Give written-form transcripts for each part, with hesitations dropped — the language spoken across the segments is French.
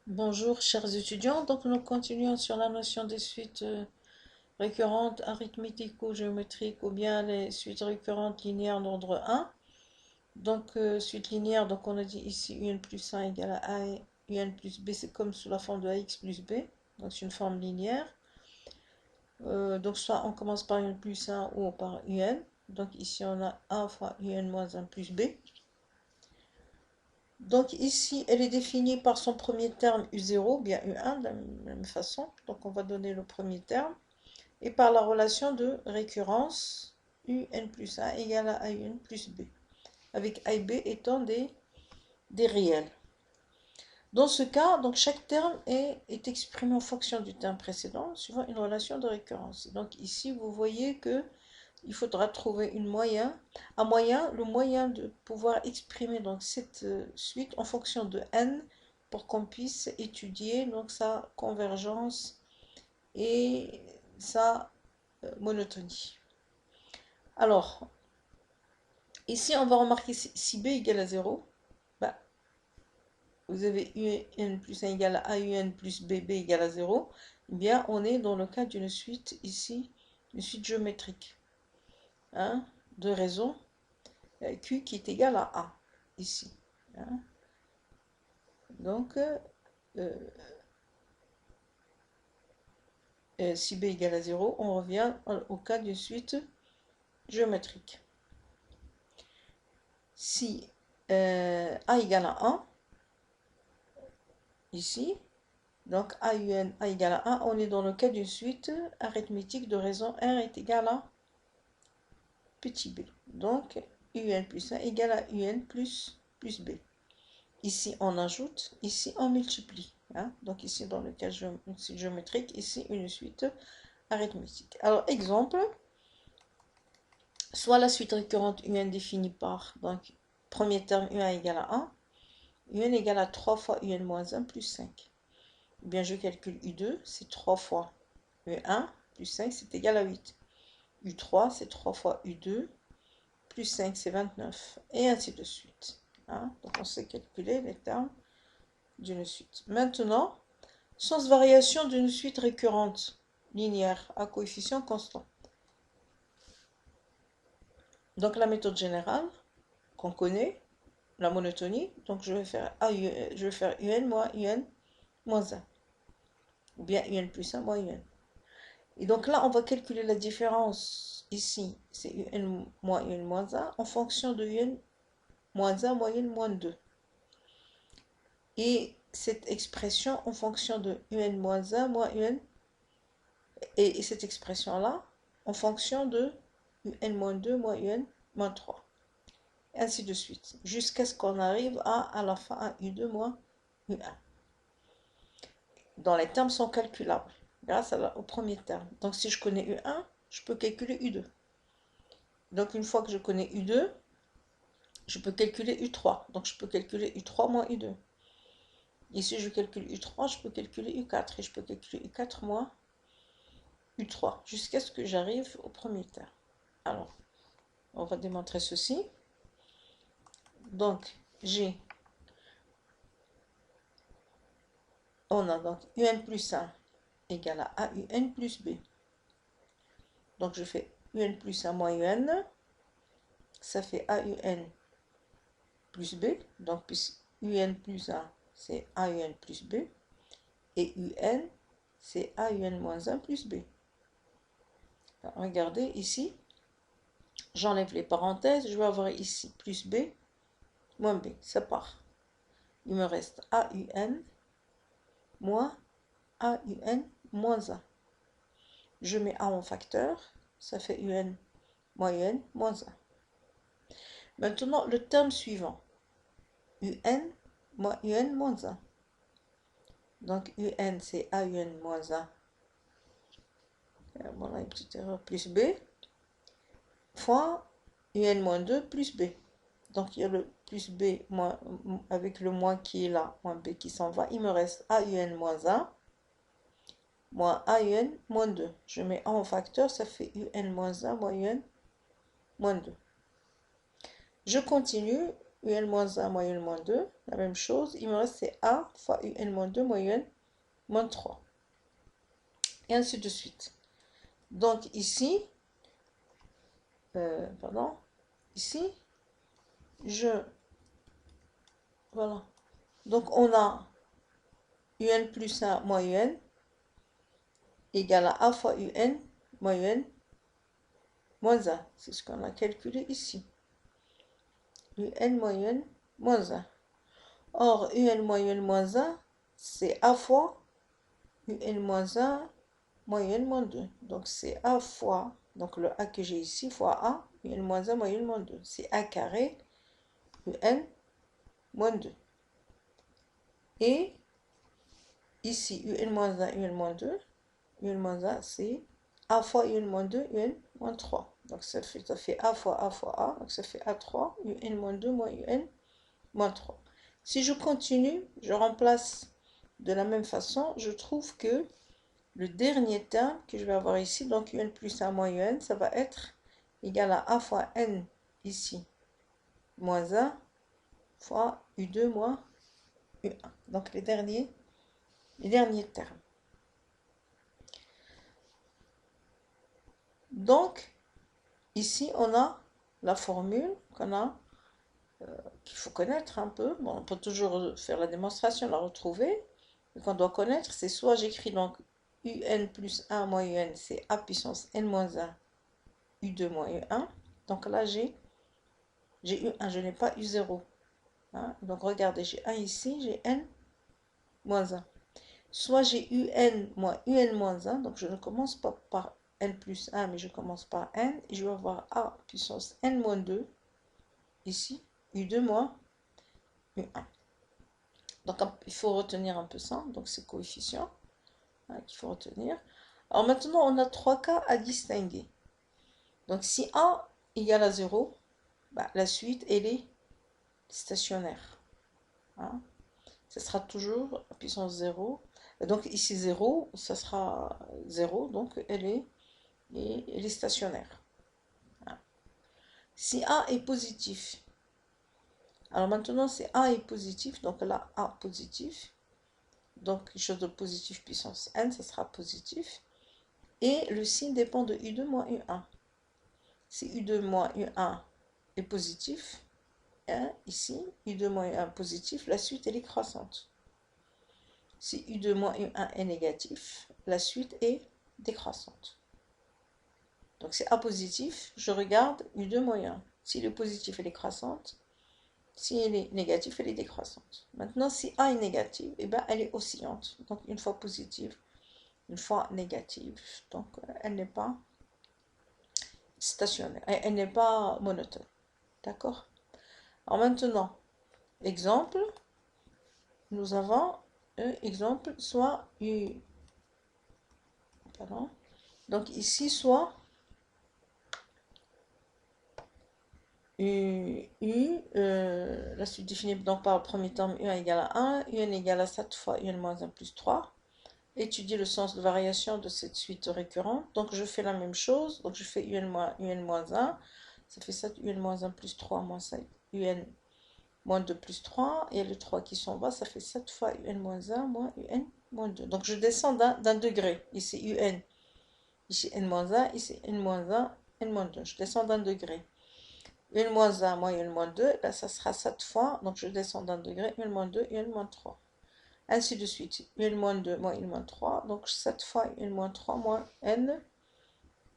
Bonjour chers étudiants, donc nous continuons sur la notion des suites récurrentes arithmético-géométriques ou bien les suites récurrentes linéaires d'ordre 1. Donc suite linéaire, donc on a dit ici un plus 1 égale à A et un plus B, c'est comme sous la forme de AX plus B, donc c'est une forme linéaire. Donc soit on commence par un plus 1 ou par un, donc ici on a A fois un moins 1 plus B. Donc ici, elle est définie par son premier terme U0, bien U1, de la même façon. Donc on va donner le premier terme. Et par la relation de récurrence, UN plus 1 égale à AUN plus B. Avec A et B étant des réels. Dans ce cas, donc chaque terme est exprimé en fonction du terme précédent, suivant une relation de récurrence. Donc ici, vous voyez que il faudra trouver le moyen de pouvoir exprimer donc cette suite en fonction de n pour qu'on puisse étudier donc sa convergence et sa monotonie. Alors, ici on va remarquer si b égale à 0, bah, vous avez un plus 1 égale à un plus b égale à 0, eh bien on est dans le cas d'une suite ici, une suite géométrique, hein, de raison Q qui est égal à A, ici. Hein. Donc, si B égale à 0, on revient au cas d'une suite géométrique. Si A égale à 1, ici, donc A égale à 1, on est dans le cas d'une suite arithmétique de raison R est égal à petit b. Donc, UN plus 1 égale à UN plus b. Ici, on ajoute, ici, on multiplie. Hein. Donc, ici, dans le cas géométrique, ici, une suite arithmétique. Alors, exemple, soit la suite récurrente UN définie par, donc, premier terme UN égale à 1, UN égale à 3 fois UN moins 1 plus 5. Ou bien, je calcule U2, c'est 3 fois U1 plus 5, c'est égal à 8. U3, c'est 3 fois U2 plus 5, c'est 29. Et ainsi de suite. Hein. Donc, on sait calculer les termes d'une suite. Maintenant, sens variation d'une suite récurrente linéaire à coefficient constant. Donc la méthode générale qu'on connaît, la monotonie, donc je vais faire UN moins UN moins 1, ou bien UN plus 1 moins UN. Et donc là, on va calculer la différence ici, c'est UN moins 1, en fonction de UN moins 1 moins UN moins 2. Et cette expression en fonction de UN moins 1 moins UN, et cette expression-là en fonction de UN-2 moins UN-3. Et ainsi de suite, jusqu'à ce qu'on arrive à la fin à U2 moins U1. Dont les termes sont calculables grâce au premier terme. Donc si je connais U1, je peux calculer U2. Donc une fois que je connais U2, je peux calculer U3. Donc je peux calculer U3 moins U2. Ici je calcule U3, je peux calculer U4. Et je peux calculer U4 moins U3. Jusqu'à ce que j'arrive au premier terme. Alors, on va démontrer ceci. Donc, on a donc UN plus 1 égale à AUN plus B. Donc, je fais UN plus 1 moins UN, ça fait AUN plus B. Donc, UN plus 1, c'est AUN plus B. Et UN, c'est AUN moins 1 plus B. Alors, regardez ici, j'enlève les parenthèses, je vais avoir ici plus B moins B, ça part. Il me reste AUN moins AUN moins 1. Je mets A en facteur, ça fait UN moins UN moins 1. Maintenant, le terme suivant, UN moins UN moins 1. Donc, UN, c'est AUN moins 1. Voilà une petite erreur, plus B, fois UN moins 2 plus B. Donc, il y a le plus B moins, avec le moins qui est là, moins B qui s'en va. Il me reste AUN moins 1 moins AUN moins 2. Je mets A en facteur, ça fait UN moins 1 moins UN moins 2. Je continue, UN-1 moins UN-2, la même chose. Il me reste c'est A fois UN-2 moins UN-3. Et ainsi de suite. Donc ici, pardon, ici, voilà. Donc on a UN plus 1 moins UN égale à A fois UN moins UN moins 1. C'est ce qu'on a calculé ici. UN moins UN moins 1. Or, UN moins UN moins 1, c'est A fois UN moins 1 moins UN moins 2. Donc c'est A fois, donc le A que j'ai ici, fois A, UN moins 1 moins UN moins 2. C'est A carré UN moins 2. Et ici, UN-1, UN-2, UN-1, c'est A fois UN-2, UN-3. Donc ça fait A fois A fois A, donc ça fait A3, UN-2 moins UN-3. Si je continue, je remplace de la même façon, je trouve que le dernier terme que je vais avoir ici, donc UN plus 1 moins UN, ça va être égal à A fois N ici, moins 1, fois U2 moins U1. Donc les derniers termes. Donc, ici, on a la formule qu'il faut connaître un peu. Bon, on peut toujours faire la démonstration, la retrouver. Mais qu'on doit connaître, c'est soit j'écris donc UN plus 1 moins UN, c'est A puissance N moins 1, U2 moins U1. Donc là, j'ai U1, je n'ai pas U0. Hein? Donc regardez, j'ai 1 ici, j'ai N moins 1. Soit j'ai UN moins UN moins 1, donc je ne commence pas par N plus 1, mais je commence par N, et je vais avoir A puissance N moins 2, ici, U2 moins U1. Donc il faut retenir un peu ça, donc c'est coefficient hein, qu'il faut retenir. Alors maintenant, on a trois cas à distinguer. Donc si A égale à 0, bah, la suite, elle est stationnaire. Hein. Ce sera toujours puissance 0. Donc ici 0, ça sera 0, donc elle est stationnaire. Hein. Si A est positif, alors maintenant c'est A est positif, donc là A positif, donc quelque chose de positif puissance n, ça sera positif, et le signe dépend de U2 moins U1. Si U2 moins U1 est positif, hein, ici, U2 moins U1 positif, la suite elle est croissante. Si U2 moins U1 est négatif, la suite est décroissante. Donc c'est A positif, je regarde U2 moins U1. S'il est positif, elle est croissante. Si elle est négative, elle est décroissante. Maintenant, si A est négative, eh ben, elle est oscillante. Donc une fois positive, une fois négative. Donc elle n'est pas stationnaire, elle n'est pas monotone. D'accord? Alors maintenant, exemple, nous avons exemple soit U. Pardon. Donc ici, soit la suite définie donc par le premier terme U1 égale à 1, UN égale à 7 fois UN moins 1 plus 3. Étudier le sens de variation de cette suite récurrente. Donc je fais la même chose, donc je fais UN moins 1, ça fait 7 UN moins 1 plus 3 moins 5 UN moins 2 plus 3, et le 3 qui s'en va, ça fait 7 fois UN moins 1 moins UN moins 2. Donc je descends d'un degré, ici UN, ici N moins 1, ici N moins 1, N moins 2, je descends d'un degré. UN moins 1 moins UN moins 2, là ça sera 7 fois, donc je descends d'un degré, UN moins 2, UN moins 3. Ainsi de suite, UN-2 moins UN-3, donc 7 fois UN-3 moins N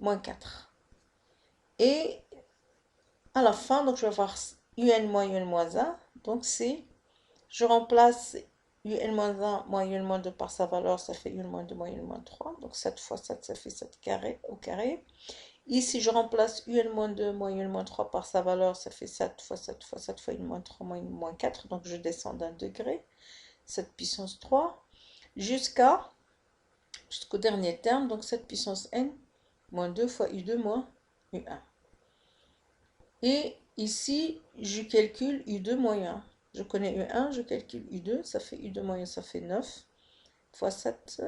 4. Et à la fin, donc je vais avoir UN moins UN-1, donc c'est, je remplace UN-1 moins UN-2 par sa valeur, ça fait UN-2 moins UN-3, donc 7 fois 7, ça fait 7 carré au carré. Ici, je remplace UN-2 moins UN-3 par sa valeur, ça fait 7 fois 7 fois 7 fois UN-3 moins UN-4, donc je descends d'un degré, 7 puissance 3. Jusqu'au dernier terme, donc 7 puissance n, moins 2 fois U2 moins U1. Et ici, je calcule U2 moins U1. Je connais U1, je calcule U2, ça fait U2 moins U1, ça fait 9 fois 7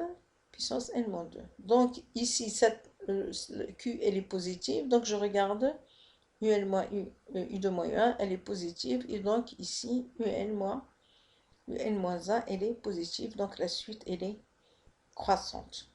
puissance n moins 2. Donc ici, Q, elle est positive, donc je regarde UL moins U2 moins U1, elle est positive. Et donc ici, UN moins 1, elle est positive. Donc la suite, elle est croissante.